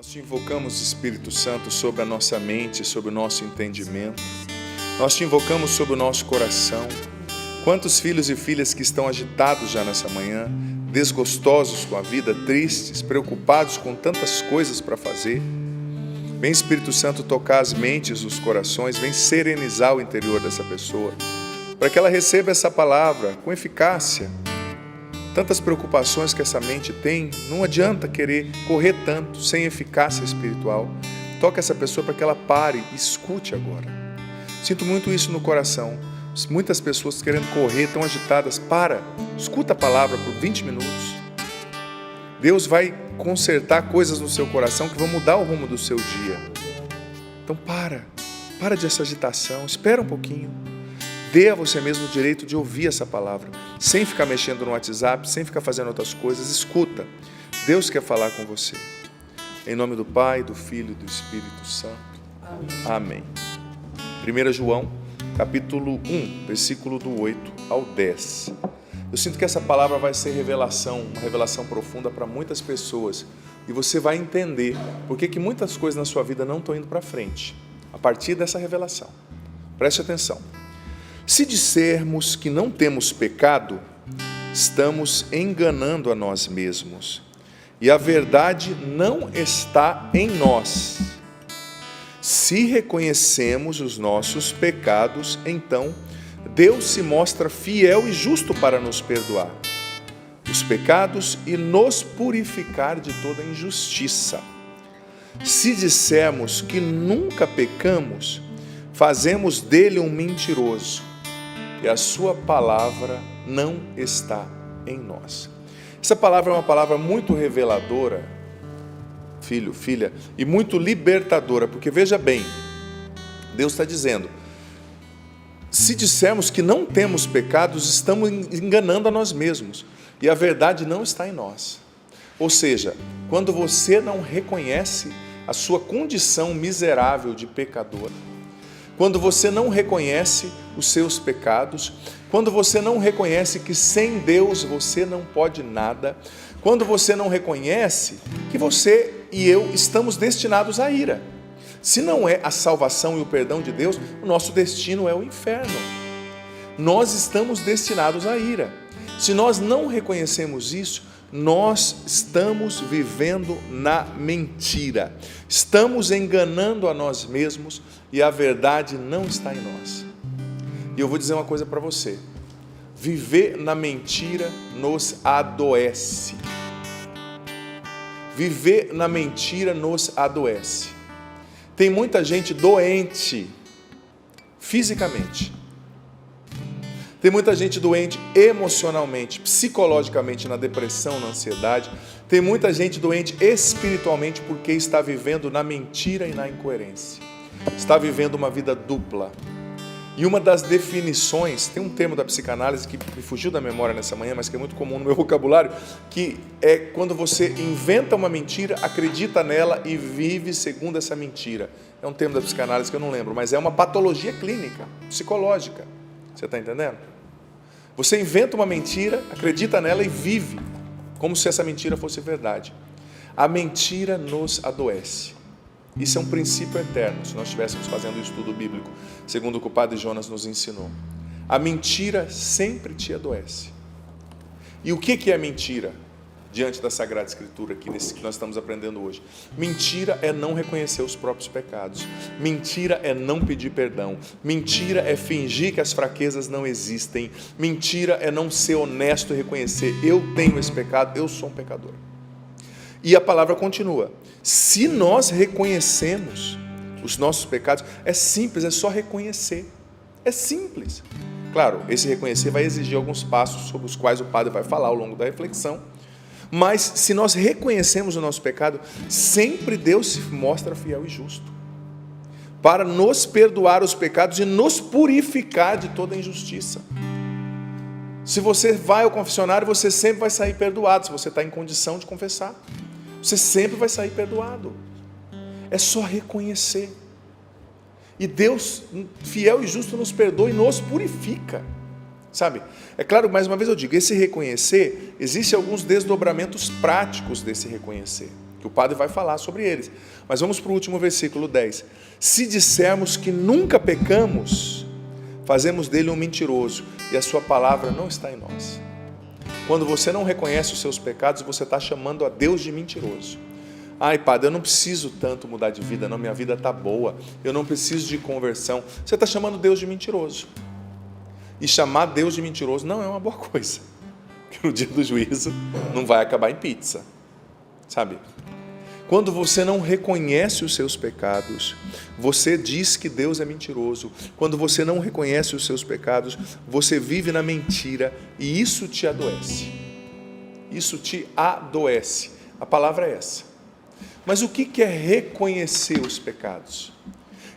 Nós te invocamos, Espírito Santo, sobre a nossa mente, sobre o nosso entendimento. Nós te invocamos sobre o nosso coração. Quantos filhos e filhas que estão agitados já nessa manhã, desgostosos com a vida, tristes, preocupados com tantas coisas para fazer. Vem, Espírito Santo, tocar as mentes, os corações, vem serenizar o interior dessa pessoa, para que ela receba essa palavra com eficácia. Tantas preocupações que essa mente tem, não adianta querer correr tanto, sem eficácia espiritual. Toca essa pessoa para que ela pare, escute agora. Sinto muito isso no coração. Muitas pessoas querendo correr, tão agitadas. Para, escuta a palavra por 20 minutos. Deus vai consertar coisas no seu coração que vão mudar o rumo do seu dia. Então para dessa agitação, espera um pouquinho. Dê a você mesmo o direito de ouvir essa palavra, sem ficar mexendo no WhatsApp, sem ficar fazendo outras coisas. Escuta, Deus quer falar com você. Em nome do Pai, do Filho e do Espírito Santo. Amém. 1 João, capítulo 1, versículo do 8 ao 10. Eu sinto que essa palavra vai ser revelação, uma revelação profunda para muitas pessoas. E você vai entender por que muitas coisas na sua vida não estão indo para frente, a partir dessa revelação. Preste atenção. Se dissermos que não temos pecado, estamos enganando a nós mesmos, e a verdade não está em nós. Se reconhecemos os nossos pecados, então Deus se mostra fiel e justo para nos perdoar os pecados e nos purificar de toda injustiça. Se dissermos que nunca pecamos, fazemos dele um mentiroso, e a sua palavra não está em nós. Essa palavra é uma palavra muito reveladora, filho, filha, e muito libertadora, porque veja bem, Deus está dizendo, se dissermos que não temos pecados, estamos enganando a nós mesmos, e a verdade não está em nós. Ou seja, quando você não reconhece a sua condição miserável de pecador, quando você não reconhece os seus pecados, quando você não reconhece que sem Deus você não pode nada, quando você não reconhece que você e eu estamos destinados à ira. Se não é a salvação e o perdão de Deus, o nosso destino é o inferno. Nós estamos destinados à ira. Se nós não reconhecemos isso, nós estamos vivendo na mentira. Estamos enganando a nós mesmos e a verdade não está em nós. E eu vou dizer uma coisa para você. Viver na mentira nos adoece. Viver na mentira nos adoece. Tem muita gente doente fisicamente. Tem muita gente doente emocionalmente, psicologicamente, na depressão, na ansiedade. Tem muita gente doente espiritualmente porque está vivendo na mentira e na incoerência. Está vivendo uma vida dupla. E uma das definições, tem um termo da psicanálise que me fugiu da memória nessa manhã, mas que é muito comum no meu vocabulário, que é quando você inventa uma mentira, acredita nela e vive segundo essa mentira. É um termo da psicanálise que eu não lembro, mas é uma patologia clínica, psicológica. Você está entendendo? Você inventa uma mentira, acredita nela e vive como se essa mentira fosse verdade. A mentira nos adoece. Isso é um princípio eterno, se nós estivéssemos fazendo o estudo bíblico, segundo o que o Padre Jonas nos ensinou. A mentira sempre te adoece. E o que é mentira? Diante da Sagrada Escritura, aqui nesse que nós estamos aprendendo hoje. Mentira é não reconhecer os próprios pecados. Mentira é não pedir perdão. Mentira é fingir que as fraquezas não existem. Mentira é não ser honesto e reconhecer, eu tenho esse pecado, eu sou um pecador. E a palavra continua. Se nós reconhecemos os nossos pecados, é simples, é só reconhecer. É simples. Claro, esse reconhecer vai exigir alguns passos sobre os quais o padre vai falar ao longo da reflexão. Mas se nós reconhecemos o nosso pecado, sempre Deus se mostra fiel e justo para nos perdoar os pecados e nos purificar de toda injustiça. Se você vai ao confessionário, você sempre vai sair perdoado, se você está em condição de confessar. Você sempre vai sair perdoado. É só reconhecer. E Deus, fiel e justo, nos perdoa e nos purifica. Sabe? É claro, mais uma vez eu digo, esse reconhecer, existem alguns desdobramentos práticos desse reconhecer. que o padre vai falar sobre eles. Mas vamos para o último versículo 10. Se dissermos que nunca pecamos, fazemos dele um mentiroso e a sua palavra não está em nós. Quando você não reconhece os seus pecados, você está chamando a Deus de mentiroso. Ai, padre, eu não preciso tanto mudar de vida, não, minha vida está boa, eu não preciso de conversão. Você está chamando Deus de mentiroso. E chamar Deus de mentiroso não é uma boa coisa, porque no dia do juízo não vai acabar em pizza, sabe? Quando você não reconhece os seus pecados, você diz que Deus é mentiroso. Quando você não reconhece os seus pecados, você vive na mentira e isso te adoece. Isso te adoece. A palavra é essa. Mas o que é reconhecer os pecados?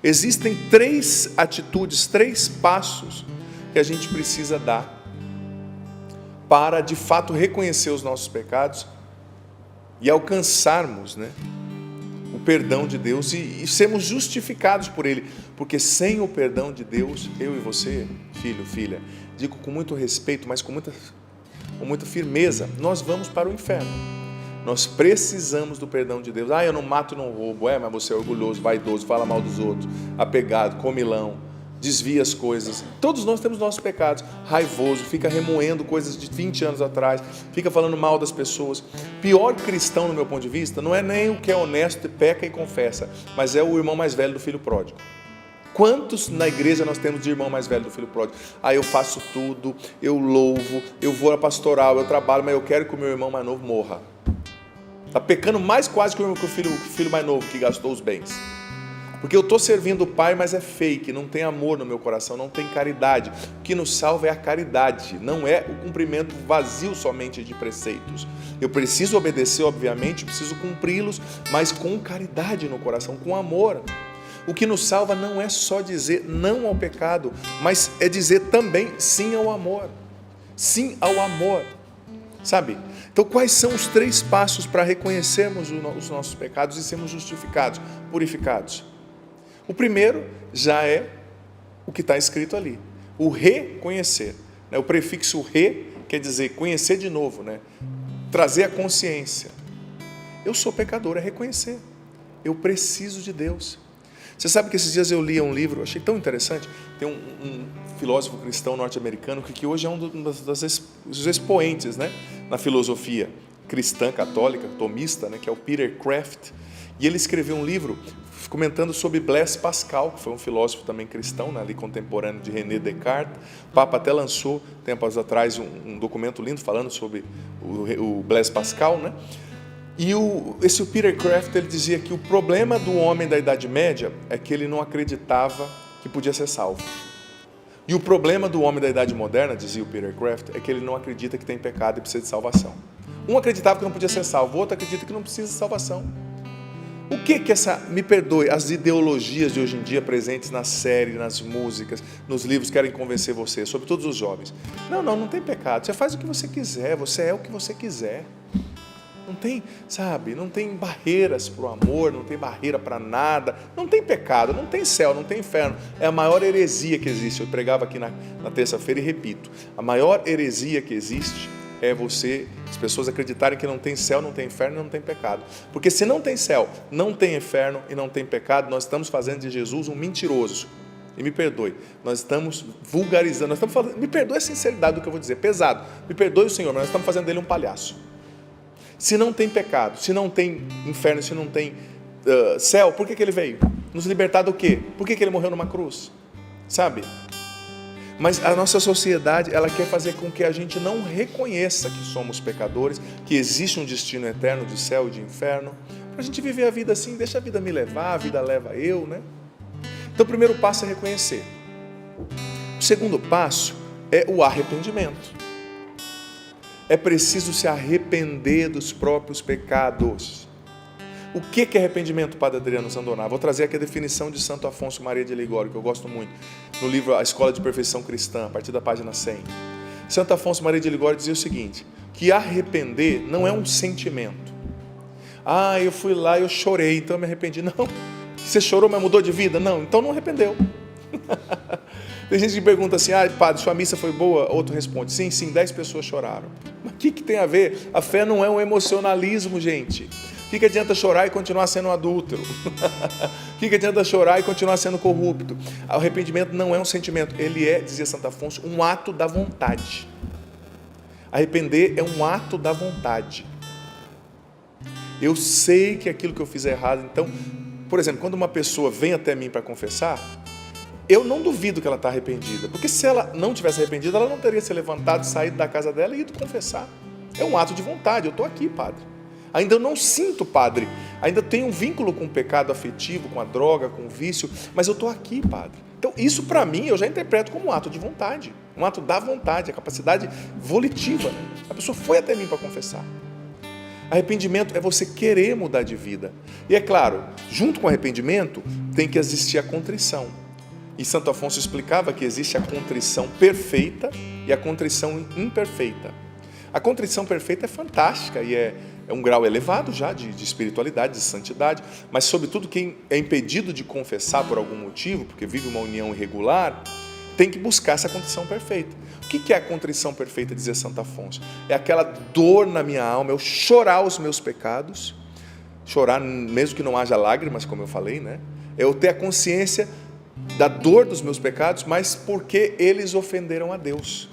Existem 3 atitudes, 3 passos que a gente precisa dar para, de fato, reconhecer os nossos pecados e alcançarmos, o perdão de Deus e sermos justificados por Ele. Porque sem o perdão de Deus, eu e você, filho, filha, digo com muito respeito, mas com muita firmeza, nós vamos para o inferno. Nós precisamos do perdão de Deus. Eu não mato e não roubo. Mas você é orgulhoso, vaidoso, fala mal dos outros, apegado, comilão, desvia as coisas. Todos nós temos nossos pecados. Raivoso, fica remoendo coisas de 20 anos atrás, fica falando mal das pessoas. Pior cristão, no meu ponto de vista, não é nem o que é honesto, peca e confessa, mas é o irmão mais velho do filho pródigo. Quantos na igreja nós temos de irmão mais velho do filho pródigo? Eu faço tudo, eu louvo, eu vou à pastoral, eu trabalho, mas eu quero que o meu irmão mais novo morra. Está pecando mais quase que o filho mais novo que gastou os bens. Porque eu estou servindo o Pai, mas é fake, não tem amor no meu coração, não tem caridade. O que nos salva é a caridade, não é o cumprimento vazio somente de preceitos. Eu preciso obedecer, obviamente, preciso cumpri-los, mas com caridade no coração, com amor. O que nos salva não é só dizer não ao pecado, mas é dizer também sim ao amor. Sim ao amor. Sabe? Então, quais são os 3 passos para reconhecermos os nossos pecados e sermos justificados, purificados? O primeiro já é o que está escrito ali, o reconhecer. O prefixo re quer dizer conhecer de novo, trazer a consciência. Eu sou pecador, é reconhecer. Eu preciso de Deus. Você sabe que esses dias eu li um livro, achei tão interessante. Tem um filósofo cristão norte-americano que hoje é um dos expoentes, na filosofia cristã, católica, tomista, que é o Peter Kraft. E ele escreveu um livro comentando sobre Blaise Pascal, que foi um filósofo também cristão, ali contemporâneo de René Descartes. O Papa até lançou, tempos atrás, um documento lindo falando sobre o Blaise Pascal, E esse Peter Kraft, ele dizia que o problema do homem da Idade Média é que ele não acreditava que podia ser salvo. E o problema do homem da Idade Moderna, dizia o Peter Kraft, é que ele não acredita que tem pecado e precisa de salvação. Um acreditava que não podia ser salvo, o outro acredita que não precisa de salvação. O que me perdoe, as ideologias de hoje em dia presentes na série, nas músicas, nos livros, querem convencer você, sobretudo os jovens. Não tem pecado, você faz o que você quiser, você é o que você quiser. Não tem, não tem barreiras para o amor, não tem barreira para nada, não tem pecado, não tem céu, não tem inferno. É a maior heresia que existe. Eu pregava aqui na terça-feira e repito, a maior heresia que existe é as pessoas acreditarem que não tem céu, não tem inferno e não tem pecado. Porque se não tem céu, não tem inferno e não tem pecado, nós estamos fazendo de Jesus um mentiroso. E me perdoe, nós estamos vulgarizando, nós estamos falando, me perdoe a sinceridade do que eu vou dizer, pesado, me perdoe o Senhor, mas nós estamos fazendo dele um palhaço. Se não tem pecado, se não tem inferno, se não tem céu, por que ele veio? Nos libertar do quê? Por que ele morreu numa cruz? Sabe? Mas a nossa sociedade, ela quer fazer com que a gente não reconheça que somos pecadores, que existe um destino eterno de céu e de inferno, para a gente viver a vida assim, deixa a vida me levar, a vida leva eu, Então o primeiro passo é reconhecer. O segundo passo é o arrependimento. É preciso se arrepender dos próprios pecados. O que é arrependimento, Padre Adriano Zandoná? Vou trazer aqui a definição de Santo Afonso Maria de Ligório, que eu gosto muito, no livro A Escola de Perfeição Cristã, a partir da página 100. Santo Afonso Maria de Ligório dizia o seguinte, que arrepender não é um sentimento. Eu fui lá, eu chorei, então eu me arrependi. Não, você chorou, mas mudou de vida? Não, então não arrependeu. Tem gente que pergunta assim, padre, sua missa foi boa? Outro responde, sim, 10 pessoas choraram. Mas o que tem a ver? A fé não é um emocionalismo, gente. O que adianta chorar e continuar sendo um adúltero? O que adianta chorar e continuar sendo corrupto? O arrependimento não é um sentimento, ele é, dizia Santo Afonso, um ato da vontade. Arrepender é um ato da vontade. Eu sei que aquilo que eu fiz é errado. Então, por exemplo, quando uma pessoa vem até mim para confessar, eu não duvido que ela está arrependida, porque se ela não tivesse arrependida, ela não teria se levantado, saído da casa dela e ido confessar. É um ato de vontade. Eu estou aqui, padre. Ainda eu não sinto, padre, ainda tenho um vínculo com o pecado afetivo, com a droga, com o vício, mas eu estou aqui, padre. Então isso para mim eu já interpreto como um ato de vontade, um ato da vontade, a capacidade volitiva. A pessoa foi até mim para confessar. Arrependimento é você querer mudar de vida. E é claro, junto com o arrependimento tem que existir a contrição. E Santo Afonso explicava que existe a contrição perfeita e a contrição imperfeita. A contrição perfeita é fantástica e é um grau elevado já de espiritualidade, de santidade, mas sobretudo quem é impedido de confessar por algum motivo, porque vive uma união irregular, tem que buscar essa contrição perfeita. O que é a contrição perfeita, dizia Santo Afonso? É aquela dor na minha alma, eu chorar os meus pecados, chorar mesmo que não haja lágrimas, como eu falei, né? É eu ter a consciência da dor dos meus pecados, mas porque eles ofenderam a Deus.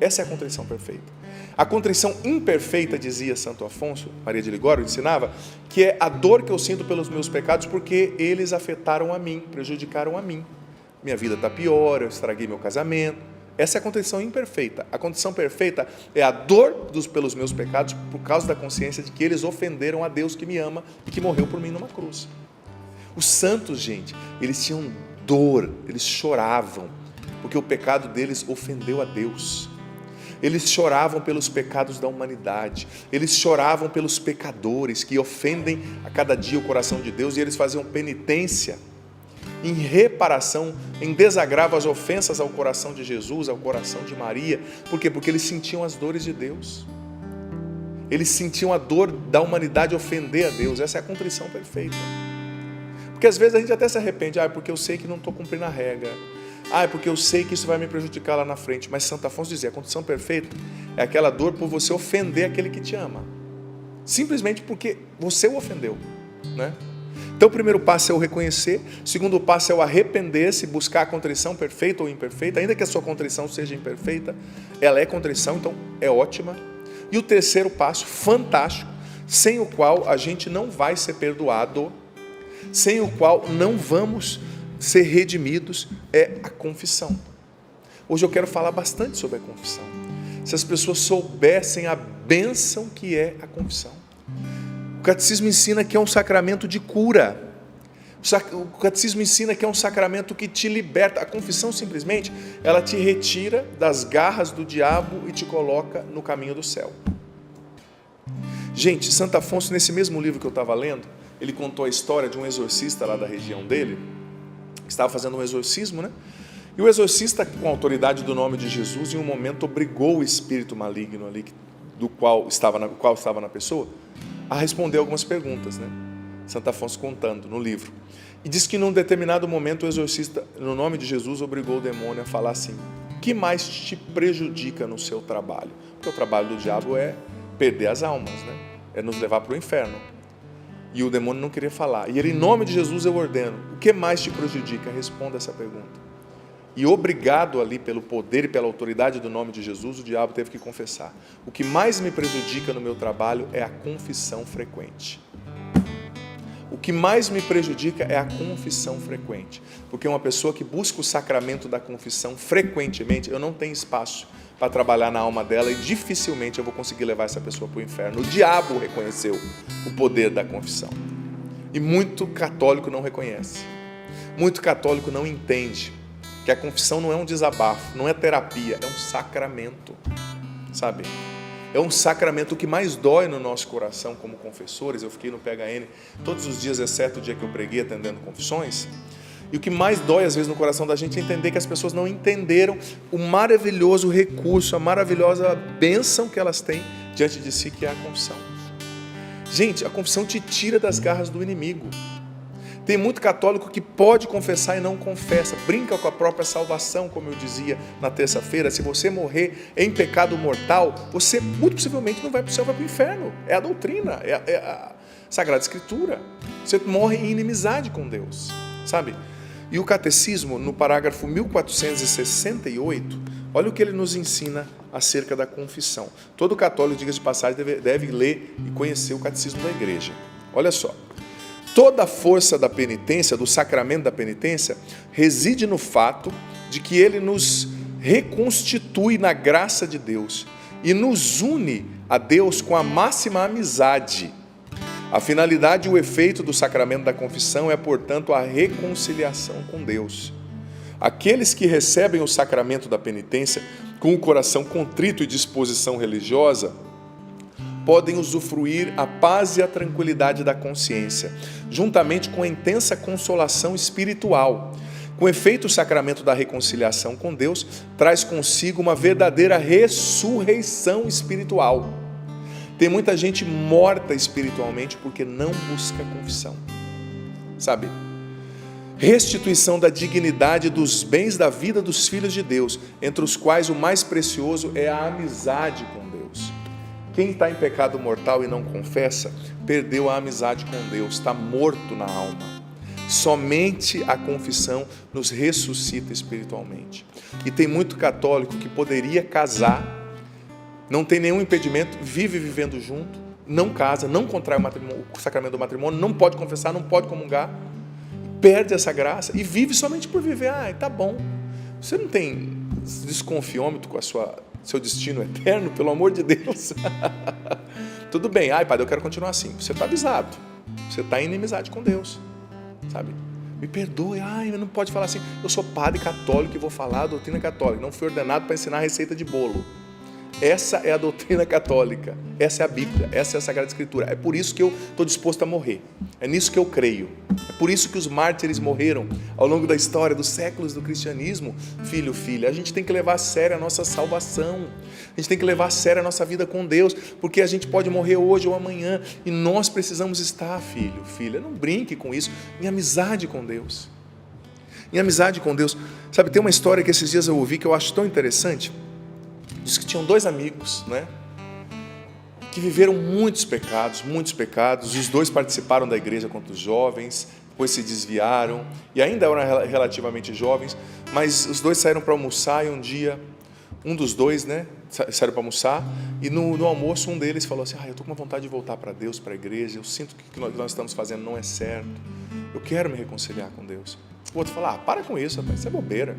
Essa é a contrição perfeita. A contrição imperfeita, dizia Santo Afonso, Maria de Ligório ensinava, que é a dor que eu sinto pelos meus pecados porque eles afetaram a mim, prejudicaram a mim. Minha vida está pior, eu estraguei meu casamento. Essa é a contrição imperfeita. A contrição perfeita é a dor pelos meus pecados por causa da consciência de que eles ofenderam a Deus que me ama e que morreu por mim numa cruz. Os santos, gente, eles tinham dor, eles choravam, porque o pecado deles ofendeu a Deus. Eles choravam pelos pecados da humanidade, eles choravam pelos pecadores que ofendem a cada dia o coração de Deus, e eles faziam penitência em reparação, em desagravo às ofensas ao coração de Jesus, ao coração de Maria. Por quê? Porque eles sentiam as dores de Deus, eles sentiam a dor da humanidade ofender a Deus. Essa é a contrição perfeita. Porque às vezes a gente até se arrepende, porque eu sei que não estou cumprindo a regra, é porque eu sei que isso vai me prejudicar lá na frente. Mas Santo Afonso dizia, a condição perfeita é aquela dor por você ofender aquele que te ama, simplesmente porque você o ofendeu, né? Então o primeiro passo é o reconhecer, o segundo passo é o arrepender-se, buscar a contrição perfeita ou imperfeita, ainda que a sua contrição seja imperfeita, ela é contrição, então é ótima. E o terceiro passo, fantástico, sem o qual a gente não vai ser perdoado, sem o qual não vamos ser redimidos, é a confissão. Hoje eu quero falar bastante sobre a confissão. Se as pessoas soubessem a bênção que é a confissão. O catecismo ensina que é um sacramento de cura. O catecismo ensina que é um sacramento que te liberta. A confissão simplesmente, ela te retira das garras do diabo e te coloca no caminho do céu. Gente, Santo Afonso, nesse mesmo livro que eu estava lendo, ele contou a história de um exorcista lá da região dele, que estava fazendo um exorcismo, né? E o exorcista, com a autoridade do nome de Jesus, em um momento obrigou o espírito maligno ali, do qual estava na pessoa, a responder algumas perguntas, né? Santo Afonso contando no livro. E diz que num determinado momento o exorcista, no nome de Jesus, obrigou o demônio a falar assim: o que mais te prejudica no seu trabalho? Porque o trabalho do diabo é perder as almas, né? É nos levar para o inferno. E o demônio não queria falar. E ele, em nome de Jesus, eu ordeno: o que mais te prejudica? Responda essa pergunta. E obrigado ali pelo poder e pela autoridade do nome de Jesus, o diabo teve que confessar: o que mais me prejudica no meu trabalho é a confissão frequente. O que mais me prejudica é a confissão frequente. Porque uma pessoa que busca o sacramento da confissão frequentemente, eu não tenho espaço para trabalhar na alma dela e dificilmente eu vou conseguir levar essa pessoa para o inferno. O diabo reconheceu o poder da confissão. E muito católico não reconhece. Muito católico não entende que a confissão não é um desabafo, não é terapia, é um sacramento, sabe? É um sacramento. O que mais dói no nosso coração como confessores, eu fiquei no PHN todos os dias, exceto o dia que eu preguei atendendo confissões, e o que mais dói às vezes no coração da gente é entender que as pessoas não entenderam o maravilhoso recurso, a maravilhosa bênção que elas têm diante de si, que é a confissão. Gente, a confissão te tira das garras do inimigo. Tem muito católico que pode confessar e não confessa, brinca com a própria salvação, como eu dizia na terça-feira. Se você morrer em pecado mortal, você muito possivelmente não vai para o céu, vai para o inferno. É a doutrina, Sagrada Escritura. Você morre em inimizade com Deus, sabe? E o Catecismo, no parágrafo 1468, olha o que ele nos ensina acerca da confissão. Todo católico, diga de passagem, deve ler e conhecer o Catecismo da Igreja. Olha só. Toda a força da penitência, do sacramento da penitência, reside no fato de que ele nos reconstitui na graça de Deus e nos une a Deus com a máxima amizade. A finalidade e o efeito do sacramento da confissão é, portanto, a reconciliação com Deus. Aqueles que recebem o sacramento da penitência com o coração contrito e disposição religiosa podem usufruir a paz e a tranquilidade da consciência, juntamente com a intensa consolação espiritual. Com efeito, o sacramento da reconciliação com Deus traz consigo uma verdadeira ressurreição espiritual. Tem muita gente morta espiritualmente porque não busca confissão, sabe? Restituição da dignidade dos bens da vida dos filhos de Deus, entre os quais o mais precioso é a amizade com Deus. Quem está em pecado mortal e não confessa, perdeu a amizade com Deus, está morto na alma. Somente a confissão nos ressuscita espiritualmente. E tem muito católico que poderia casar, não tem nenhum impedimento, vive vivendo junto, não casa, não contrai o sacramento do matrimônio, não pode confessar, não pode comungar, perde essa graça e vive somente por viver. Tá bom. Você não tem desconfiômetro com seu destino eterno, pelo amor de Deus. Tudo bem, padre, eu quero continuar assim. Você está avisado, você está em inimizade com Deus, sabe? Me perdoe, não pode falar assim, eu sou padre católico e vou falar a doutrina católica, não fui ordenado para ensinar receita de bolo. Essa é a doutrina católica, essa é a Bíblia, essa é a Sagrada Escritura. É por isso que eu estou disposto a morrer, é nisso que eu creio. É por isso que os mártires morreram ao longo da história, dos séculos do cristianismo. Filho, filha, a gente tem que levar a sério a nossa salvação, a gente tem que levar a sério a nossa vida com Deus, porque a gente pode morrer hoje ou amanhã, e nós precisamos estar, filho, filha, não brinque com isso, em amizade com Deus. Em amizade com Deus. Sabe, tem uma história que esses dias eu ouvi que eu acho tão interessante. Diz que tinham dois amigos, né, que viveram muitos pecados, e os dois participaram da igreja contra os jovens, depois se desviaram, e ainda eram relativamente jovens, mas os dois saíram para almoçar, e um dia, um dos dois, né, saíram para almoçar, e no almoço um deles falou assim, eu estou com uma vontade de voltar para Deus, para a igreja, eu sinto que o que nós estamos fazendo não é certo, eu quero me reconciliar com Deus. O outro falou, para com isso, rapaz, isso é bobeira.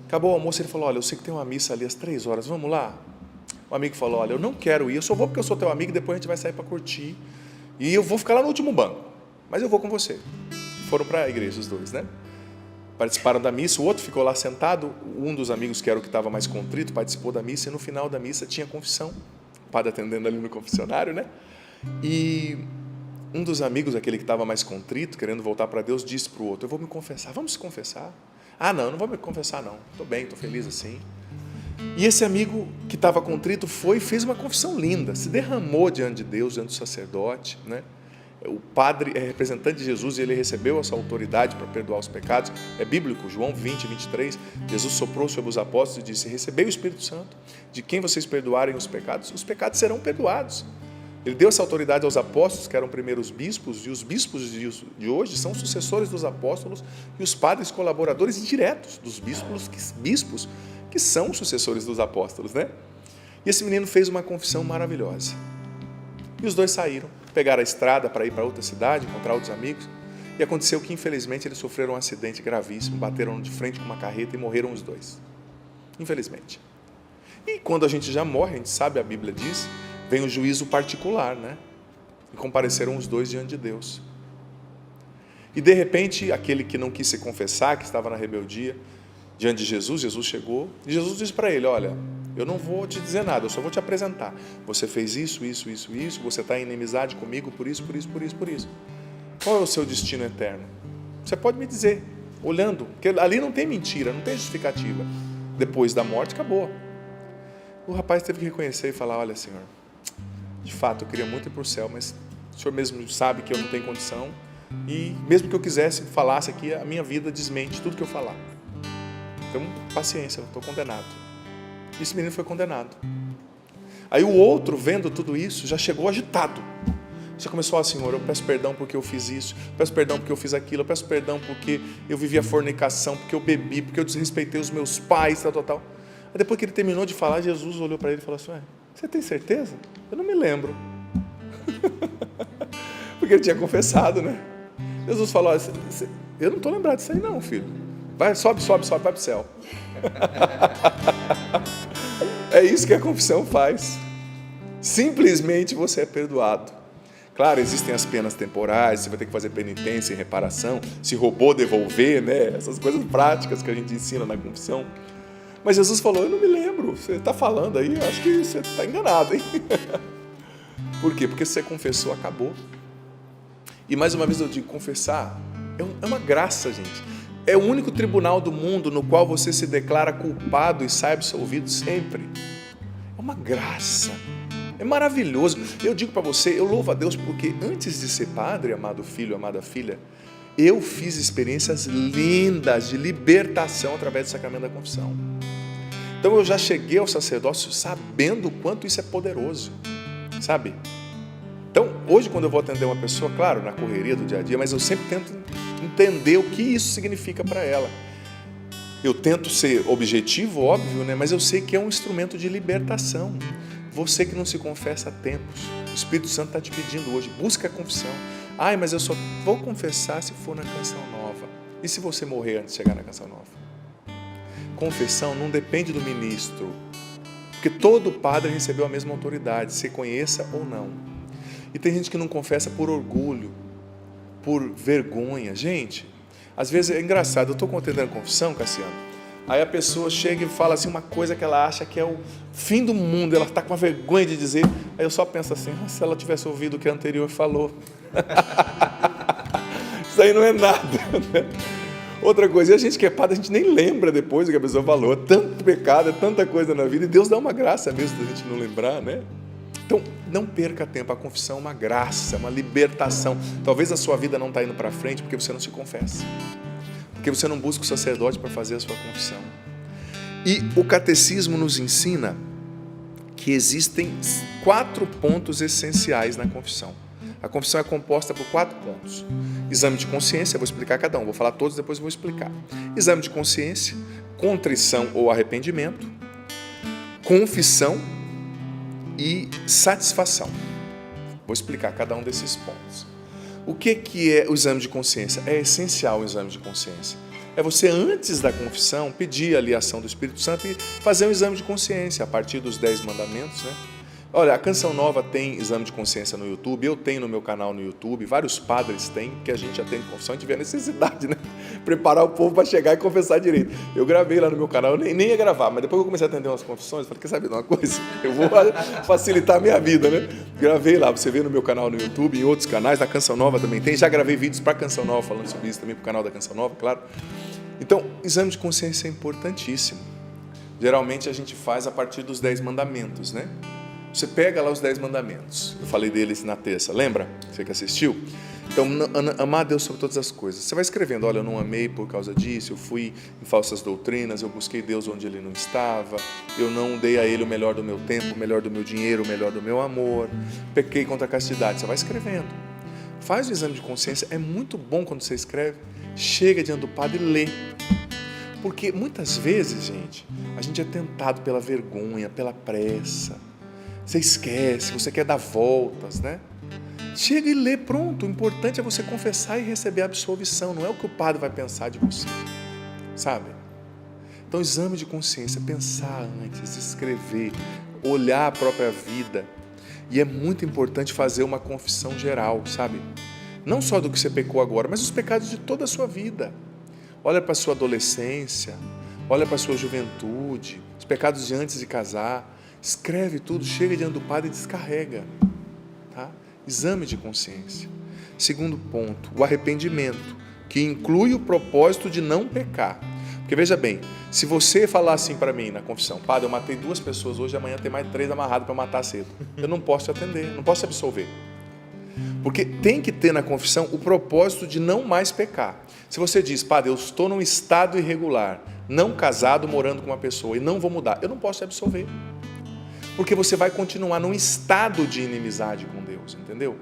Acabou o almoço, ele falou, eu sei que tem uma missa ali às 3h, vamos lá? O amigo falou, eu não quero ir, eu só vou porque eu sou teu amigo, depois a gente vai sair para curtir, e eu vou ficar lá no último banco, mas eu vou com você. Foram para a igreja os dois, né? Participaram da missa, o outro ficou lá sentado, um dos amigos, que era o que estava mais contrito, participou da missa, e no final da missa tinha confissão, o padre atendendo ali no confessionário, né? E um dos amigos, aquele que estava mais contrito, querendo voltar para Deus, disse para o outro, eu vou me confessar, vamos se confessar? Não vou me confessar não, estou bem, estou feliz assim. E esse amigo que estava contrito foi e fez uma confissão linda, se derramou diante de Deus, diante do sacerdote, né? O padre é representante de Jesus e ele recebeu essa autoridade para perdoar os pecados, é bíblico, João 20, 23, Jesus soprou sobre os apóstolos e disse, recebei o Espírito Santo, de quem vocês perdoarem os pecados serão perdoados. Ele deu essa autoridade aos apóstolos, que eram primeiros bispos, e os bispos de hoje são sucessores dos apóstolos, e os padres colaboradores diretos dos bispos que são sucessores dos apóstolos, né? E esse menino fez uma confissão maravilhosa. E os dois saíram, pegaram a estrada para ir para outra cidade, encontrar outros amigos, e aconteceu que, infelizmente, eles sofreram um acidente gravíssimo, bateram de frente com uma carreta e morreram os dois. Infelizmente. E quando a gente já morre, a gente sabe, a Bíblia diz, vem o juízo particular, né? E compareceram os dois diante de Deus. E de repente, aquele que não quis se confessar, que estava na rebeldia, diante de Jesus, Jesus chegou, e Jesus disse para ele, olha, eu não vou te dizer nada, eu só vou te apresentar. Você fez isso, você está em inimizade comigo por isso. Qual é o seu destino eterno? Você pode me dizer, olhando, porque ali não tem mentira, não tem justificativa. Depois da morte, acabou. O rapaz teve que reconhecer e falar, olha, Senhor, de fato, eu queria muito ir para o céu, mas o Senhor mesmo sabe que eu não tenho condição, e mesmo que eu quisesse, falasse aqui, a minha vida desmente tudo que eu falar. Então, paciência, eu estou condenado. Esse menino foi condenado. Aí o outro, vendo tudo isso, já chegou agitado. Você começou, Senhor, eu peço perdão porque eu fiz isso, peço perdão porque eu fiz aquilo, eu peço perdão porque eu vivi a fornicação, porque eu bebi, porque eu desrespeitei os meus pais, tal. Aí depois que ele terminou de falar, Jesus olhou para ele e falou assim, você tem certeza? Eu não me lembro. Porque ele tinha confessado, né? Jesus falou, eu não estou lembrado disso aí não, filho. Vai, sobe, vai para o céu. É isso que a confissão faz. Simplesmente você é perdoado. Claro, existem as penas temporais, você vai ter que fazer penitência e reparação, se roubou, devolver, né? Essas coisas práticas que a gente ensina na confissão. Mas Jesus falou, eu não me lembro, você está falando aí, acho que você está enganado, hein? Por quê? Porque se você confessou, acabou. E mais uma vez eu digo, confessar é uma graça, gente. É o único tribunal do mundo no qual você se declara culpado e sai absolvido sempre. É uma graça. É maravilhoso. Eu digo para você, eu louvo a Deus porque antes de ser padre, amado filho, amada filha, eu fiz experiências lindas de libertação através do sacramento da confissão. Então eu já cheguei ao sacerdócio sabendo o quanto isso é poderoso, sabe? Então, hoje quando eu vou atender uma pessoa, claro, na correria do dia a dia, mas eu sempre tento entender o que isso significa para ela. Eu tento ser objetivo, óbvio, né? Mas eu sei que é um instrumento de libertação. Você que não se confessa há tempos, o Espírito Santo está te pedindo hoje, busca a confissão. Mas eu só vou confessar se for na Canção Nova. E se você morrer antes de chegar na Canção Nova? Confissão não depende do ministro, porque todo padre recebeu a mesma autoridade, se conheça ou não. E tem gente que não confessa por orgulho, por vergonha. Gente, às vezes é engraçado, eu estou contando a confissão, Cassiano, aí a pessoa chega e fala assim uma coisa que ela acha que é o fim do mundo, ela está com uma vergonha de dizer, aí eu só penso assim, se ela tivesse ouvido o que a anterior falou. Isso aí não é nada, né? Outra coisa, e a gente que é padre, a gente nem lembra depois do que a pessoa falou, é tanto pecado, é tanta coisa na vida, e Deus dá uma graça mesmo da gente não lembrar, né? Então, não perca tempo, a confissão é uma graça, uma libertação. Talvez a sua vida não está indo para frente porque você não se confessa, porque você não busca o sacerdote para fazer a sua confissão. E o catecismo nos ensina que existem 4 pontos essenciais na confissão. A confissão é composta por 4 pontos. Exame de consciência, vou explicar cada um, vou falar todos, depois vou explicar. Exame de consciência, contrição ou arrependimento, confissão e satisfação. Vou explicar cada um desses pontos. O que é o exame de consciência? É essencial o exame de consciência. É você, antes da confissão, pedir ali a ação do Espírito Santo e fazer um exame de consciência a partir dos 10 mandamentos, né? Olha, a Canção Nova tem exame de consciência no YouTube, eu tenho no meu canal no YouTube, vários padres têm, que a gente atende confissão, a gente vê a necessidade, né? Preparar o povo para chegar e confessar direito. Eu gravei lá no meu canal, eu nem ia gravar, mas depois que eu comecei a atender umas confissões, eu falei, quer saber de uma coisa? Eu vou facilitar a minha vida, né? Gravei lá, você vê no meu canal no YouTube, em outros canais, na Canção Nova também tem, já gravei vídeos para a Canção Nova falando sobre isso também, para o canal da Canção Nova, claro. Então, exame de consciência é importantíssimo. Geralmente a gente faz a partir dos 10 mandamentos, né? Você pega lá os 10 mandamentos. Eu falei deles na terça, lembra? Você que assistiu? Então, amar a Deus sobre todas as coisas. Você vai escrevendo, olha, eu não amei por causa disso, eu fui em falsas doutrinas, eu busquei Deus onde Ele não estava, eu não dei a Ele o melhor do meu tempo, o melhor do meu dinheiro, o melhor do meu amor, pequei contra a castidade. Você vai escrevendo. Faz o exame de consciência, é muito bom quando você escreve, chega diante do padre e lê. Porque muitas vezes, gente, a gente é tentado pela vergonha, pela pressa. Você esquece, você quer dar voltas, né? Chega e lê, pronto. O importante é você confessar e receber a absolvição. Não é o que o padre vai pensar de você, sabe? Então, exame de consciência, pensar antes, escrever, olhar a própria vida. E é muito importante fazer uma confissão geral, sabe? Não só do que você pecou agora, mas os pecados de toda a sua vida. Olha para a sua adolescência, olha para a sua juventude, os pecados de antes de casar. Escreve tudo, chega diante do padre e descarrega, tá? Exame de consciência. Segundo ponto, o arrependimento, que inclui o propósito de não pecar. Porque veja bem, se você falar assim para mim na confissão, padre, eu matei 2 pessoas hoje, amanhã tem mais 3 amarradas para matar cedo. Eu não posso te atender, não posso te absolver. Porque tem que ter na confissão o propósito de não mais pecar. Se você diz, padre, eu estou num estado irregular, não casado, morando com uma pessoa e não vou mudar, eu não posso te absolver. Porque você vai continuar num estado de inimizade com Deus, entendeu?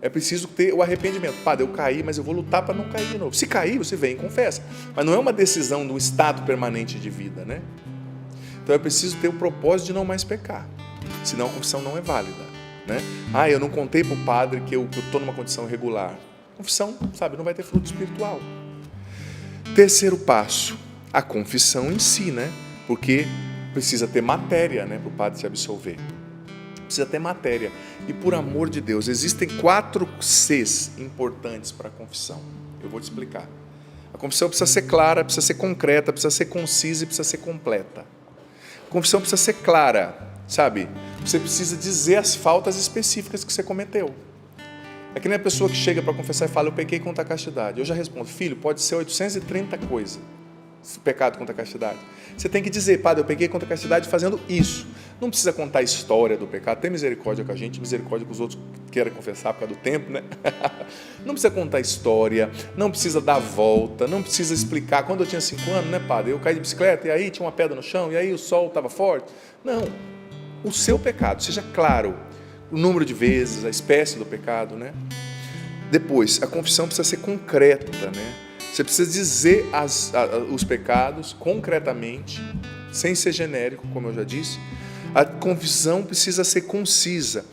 É preciso ter o arrependimento. Padre, eu caí, mas eu vou lutar para não cair de novo. Se cair, você vem e confessa. Mas não é uma decisão do estado permanente de vida, né? Então é preciso ter o propósito de não mais pecar. Senão a confissão não é válida, né? Eu não contei para o padre que eu estou numa condição irregular. Confissão, sabe, não vai ter fruto espiritual. Terceiro passo, a confissão em si, né? Porque precisa ter matéria, né, para o padre se absolver. Precisa ter matéria. E por amor de Deus, existem 4 Cs importantes para a confissão. Eu vou te explicar. A confissão precisa ser clara, precisa ser concreta, precisa ser concisa e precisa ser completa. A confissão precisa ser clara, sabe? Você precisa dizer as faltas específicas que você cometeu. É que nem a pessoa que chega para confessar e fala, eu pequei contra a castidade. Eu já respondo, filho, pode ser 830 coisas. Pecado contra a castidade. Você tem que dizer, padre, eu pequei contra a castidade fazendo isso. Não precisa contar a história do pecado. Tem misericórdia com a gente, misericórdia com os outros que querem confessar por causa do tempo, né? Não precisa contar a história, não precisa dar volta, não precisa explicar. Quando eu tinha 5 anos, né, padre, eu caí de bicicleta e aí tinha uma pedra no chão e aí o sol estava forte. Não. O seu pecado, seja claro. O número de vezes, a espécie do pecado, né? Depois, a confissão precisa ser concreta, né? Você precisa dizer os pecados concretamente, sem ser genérico, como eu já disse. A confissão precisa ser concisa,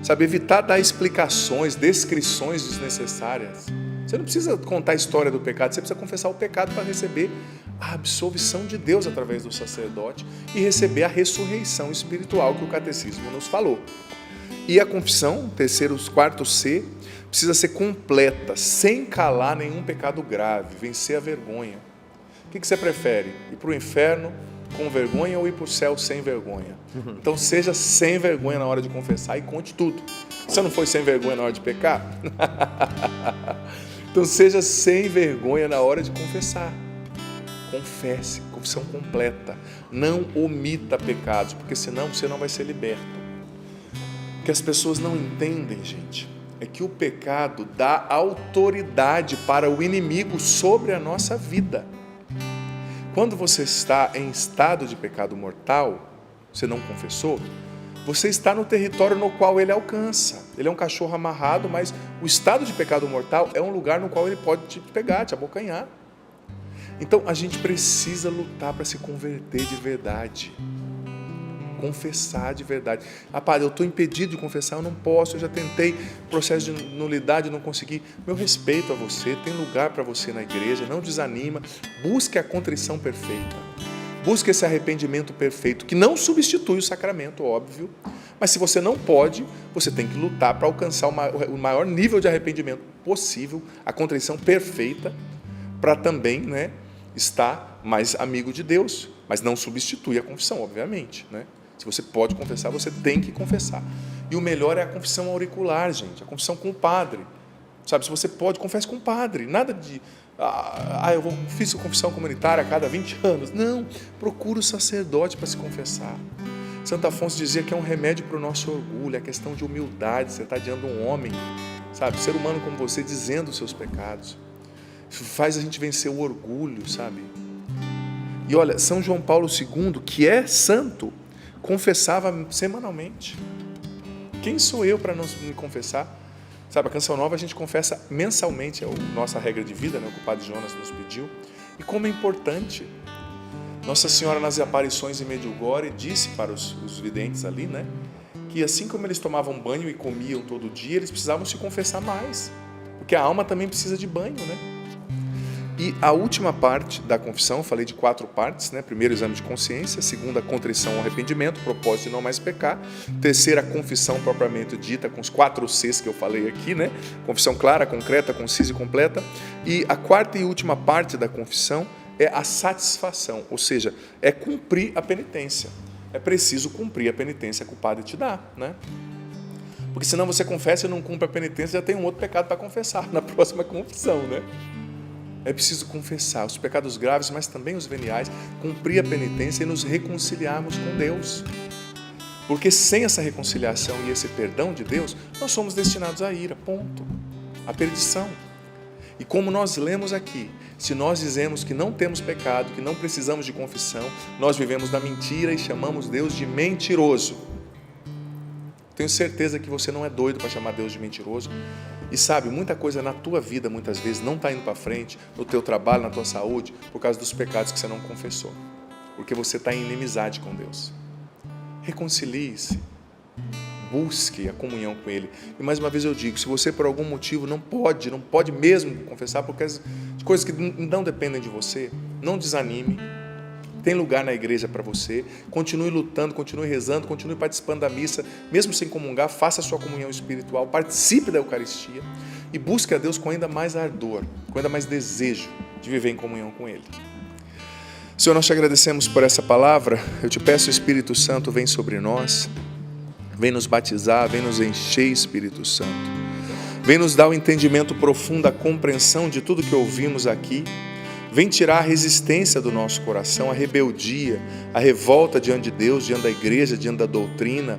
sabe? Evitar dar explicações, descrições desnecessárias. Você não precisa contar a história do pecado, você precisa confessar o pecado para receber a absolvição de Deus através do sacerdote e receber a ressurreição espiritual que o catecismo nos falou. E a confissão, quarto C, precisa ser completa, sem calar nenhum pecado grave, vencer a vergonha. O que você prefere? Ir para o inferno com vergonha ou ir para o céu sem vergonha? Então seja sem vergonha na hora de confessar e conte tudo. Você não foi sem vergonha na hora de pecar? Então seja sem vergonha na hora de confessar. Confesse, confissão completa. Não omita pecados, porque senão você não vai ser liberto. O que as pessoas não entendem, gente, é que o pecado dá autoridade para o inimigo sobre a nossa vida. Quando você está em estado de pecado mortal, você não confessou, você está no território no qual ele alcança. Ele é um cachorro amarrado, mas o estado de pecado mortal é um lugar no qual ele pode te pegar, te abocanhar. Então a gente precisa lutar para se converter de verdade. Confessar de verdade. Padre, eu estou impedido de confessar, eu não posso, eu já tentei processo de nulidade, não consegui. Meu respeito a você, tem lugar para você na igreja, não desanima, busque a contrição perfeita, busque esse arrependimento perfeito, que não substitui o sacramento, óbvio, mas se você não pode, você tem que lutar para alcançar o maior nível de arrependimento possível, a contrição perfeita, para também, né, estar mais amigo de Deus, mas não substitui a confissão, obviamente, né? Se você pode confessar, você tem que confessar. E o melhor é a confissão auricular, gente, a confissão com o padre. Sabe, se você pode, confesse com o padre. Nada de, fiz a confissão comunitária a cada 20 anos. Não, procura o sacerdote para se confessar. Santo Afonso dizia que é um remédio para o nosso orgulho, é questão de humildade. Você está diante de um homem, sabe, ser humano como você, dizendo os seus pecados. Isso faz a gente vencer o orgulho, sabe? E olha, São João Paulo II, que é santo, confessava semanalmente. Quem sou eu para não me confessar? Sabe, a Canção Nova a gente confessa mensalmente, é a nossa regra de vida, né? O que o Padre Jonas nos pediu. E como é importante. Nossa Senhora nas aparições em Medjugorje disse para os videntes ali, né? Que assim como eles tomavam banho e comiam todo dia, eles precisavam se confessar mais. Porque a alma também precisa de banho, né? E a última parte da confissão, falei de 4 partes, né? Primeiro, exame de consciência. Segunda, contrição ou arrependimento, propósito de não mais pecar. Terceira, confissão propriamente dita, com os 4 Cs que eu falei aqui, né? Confissão clara, concreta, concisa e completa. E a quarta e última parte da confissão é a satisfação, ou seja, é cumprir a penitência. É preciso cumprir a penitência que o padre te dá, né? Porque senão você confessa e não cumpre a penitência, já tem um outro pecado para confessar na próxima confissão, né? É preciso confessar os pecados graves, mas também os veniais, cumprir a penitência e nos reconciliarmos com Deus. Porque sem essa reconciliação e esse perdão de Deus, nós somos destinados à ira, ponto. À perdição. E como nós lemos aqui, se nós dizemos que não temos pecado, que não precisamos de confissão, nós vivemos na mentira e chamamos Deus de mentiroso. Tenho certeza que você não é doido para chamar Deus de mentiroso. E sabe, muita coisa na tua vida, muitas vezes, não está indo para frente, no teu trabalho, na tua saúde, por causa dos pecados que você não confessou. Porque você está em inimizade com Deus. Reconcilie-se. Busque a comunhão com Ele. E mais uma vez eu digo, se você por algum motivo não pode mesmo confessar, porque as coisas que não dependem de você, não desanime. Tem lugar na igreja para você. Continue lutando, continue rezando, continue participando da missa. Mesmo sem comungar, faça a sua comunhão espiritual, participe da Eucaristia e busque a Deus com ainda mais ardor, com ainda mais desejo de viver em comunhão com Ele. Senhor, nós te agradecemos por essa palavra. Eu te peço, Espírito Santo, vem sobre nós. Vem nos batizar, vem nos encher, Espírito Santo. Vem nos dar o entendimento profundo, a compreensão de tudo que ouvimos aqui. Vem tirar a resistência do nosso coração, a rebeldia, a revolta diante de Deus, diante da igreja, diante da doutrina.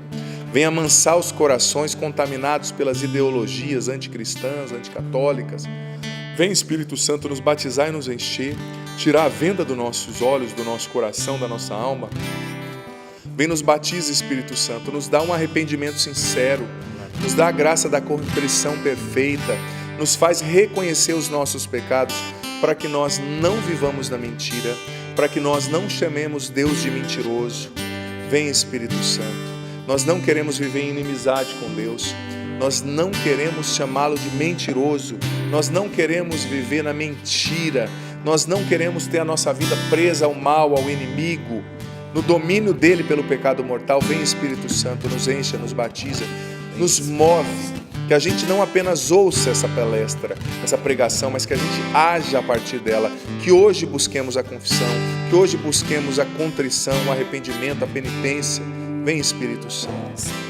Vem amansar os corações contaminados pelas ideologias anticristãs, anticatólicas. Vem, Espírito Santo, nos batizar e nos encher, tirar a venda dos nossos olhos, do nosso coração, da nossa alma. Vem, nos batiza, Espírito Santo, nos dá um arrependimento sincero, nos dá a graça da contrição perfeita, nos faz reconhecer os nossos pecados, para que nós não vivamos na mentira, para que nós não chamemos Deus de mentiroso. Vem, Espírito Santo, nós não queremos viver em inimizade com Deus, nós não queremos chamá-lo de mentiroso, nós não queremos viver na mentira, nós não queremos ter a nossa vida presa ao mal, ao inimigo, no domínio dele pelo pecado mortal. Vem, Espírito Santo, nos encha, nos batiza, nos move, que a gente não apenas ouça essa palestra, essa pregação, mas que a gente haja a partir dela, que hoje busquemos a confissão, que hoje busquemos a contrição, o arrependimento, a penitência. Vem, Espírito Santo.